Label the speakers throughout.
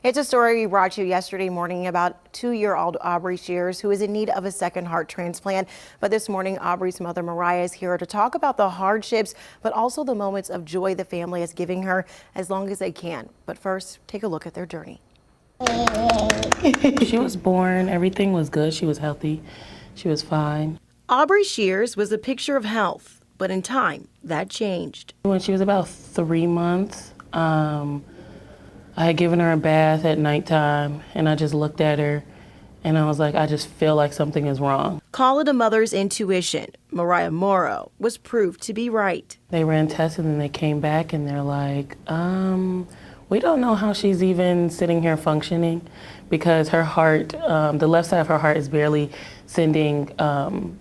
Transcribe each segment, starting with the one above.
Speaker 1: It's a story we brought you yesterday morning about 2-year-old Aubrey Shears, who is in need of a second heart transplant. But this morning, Aubrey's mother, Mariah, is here to talk about the hardships, but also the moments of joy the family is giving her as long as they can. But first, take a look at their journey.
Speaker 2: She was born, everything was good, she was healthy, she was fine.
Speaker 1: Aubrey Shears was a picture of health, but in time, that changed.
Speaker 2: When she was about 3 months, I had given her a bath at nighttime, and I just looked at her, and I was like, I just feel like something is wrong.
Speaker 1: Call it a mother's intuition. Mariah Morrow was proved to be right.
Speaker 2: They ran tests, and then they came back, and they're like, we don't know how she's even sitting here functioning, because her heart, the left side of her heart is barely sending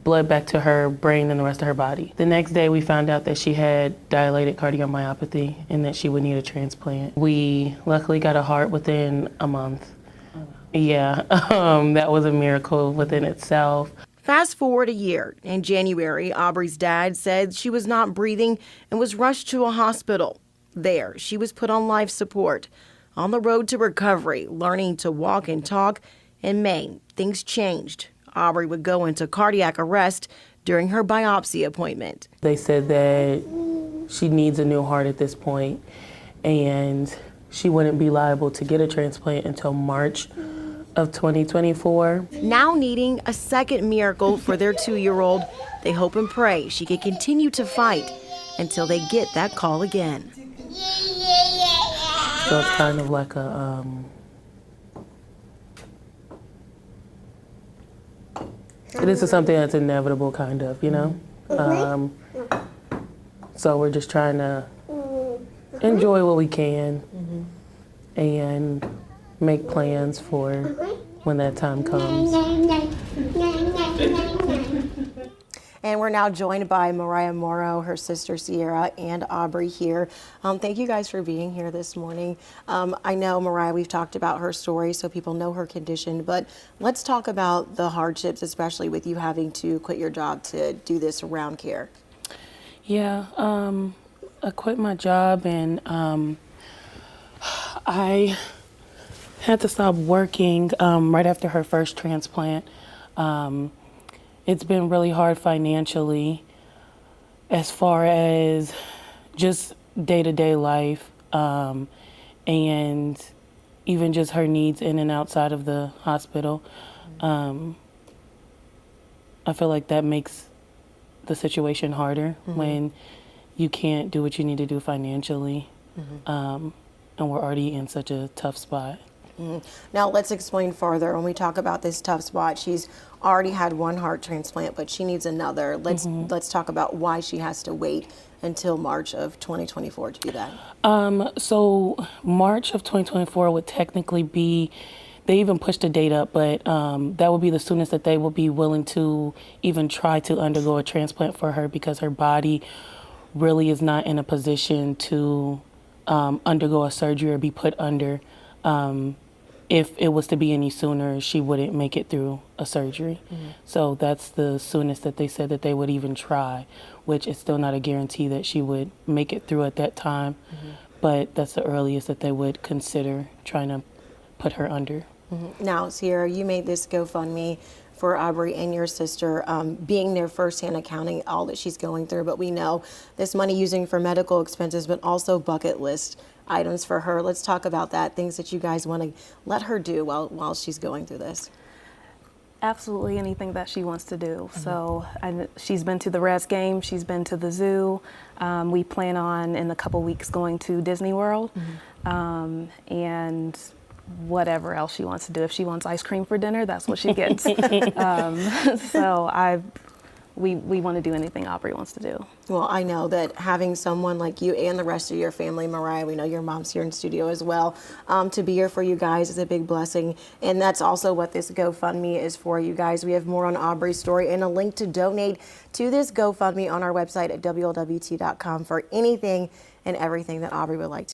Speaker 2: blood back to her brain and the rest of her body. The next day we found out that she had dilated cardiomyopathy and that she would need a transplant. We luckily got a heart within a month. Yeah, that was a miracle within itself.
Speaker 1: Fast forward a year. In January, Aubrey's dad said she was not breathing and was rushed to a hospital. There, she was put on life support. On the road to recovery, learning to walk and talk, in May, things changed. Aubrey would go into cardiac arrest during her biopsy appointment.
Speaker 2: They said that she needs a new heart at this point, and she wouldn't be liable to get a transplant until March of 2024.
Speaker 1: Now needing a second miracle for their 2-year-old, they hope and pray she can continue to fight until they get that call again.
Speaker 2: So it's kind of like a, this is something that's inevitable, kind of, you know? So we're just trying to enjoy what we can and make plans for when that time comes.
Speaker 1: And we're now joined by Mariah Morrow, her sister Sierra, and Aubrey here. Thank you guys for being here this morning. I know, Mariah, we've talked about her story so people know her condition, but let's talk about the hardships, especially with you having to quit your job to do this around care.
Speaker 2: Yeah, I quit my job and I had to stop working right after her first transplant. It's been really hard financially as far as just day-to-day life and even just her needs in and outside of the hospital. I feel like that makes the situation harder when you can't do what you need to do financially and we're already in such a tough spot.
Speaker 1: Now let's explain further. When we talk about this tough spot, she's already had one heart transplant, but she needs another. Let's talk about why she has to wait until March of 2024 to do that.
Speaker 2: So March of 2024 would technically be, they even pushed the date up, but that would be the soonest that they would be willing to even try to undergo a transplant for her, because her body really is not in a position to undergo a surgery or be put under. If it was to be any sooner, she wouldn't make it through a surgery. So that's the soonest that they said that they would even try, which is still not a guarantee that she would make it through at that time. But that's the earliest that they would consider trying to put her under.
Speaker 1: Now, Sierra, you made this GoFundMe for Aubrey and your sister, being there firsthand, accounting all that she's going through. But we know this money using for medical expenses, but also bucket list items for her. Let's talk about that, things that you guys want to let her do while she's going through this.
Speaker 3: Absolutely anything that she wants to do. So she's been to the Reds game, she's been to the zoo. We plan on in a couple weeks going to Disney World and whatever else she wants to do. If she wants ice cream for dinner, that's what she gets. So we want to do anything Aubrey wants to do.
Speaker 1: Well, I know that having someone like you and the rest of your family, Mariah, we know your mom's here in studio as well, to be here for you guys is a big blessing. And that's also what this GoFundMe is for, you guys. We have more on Aubrey's story and a link to donate to this GoFundMe on our website at WLWT.com for anything and everything that Aubrey would like to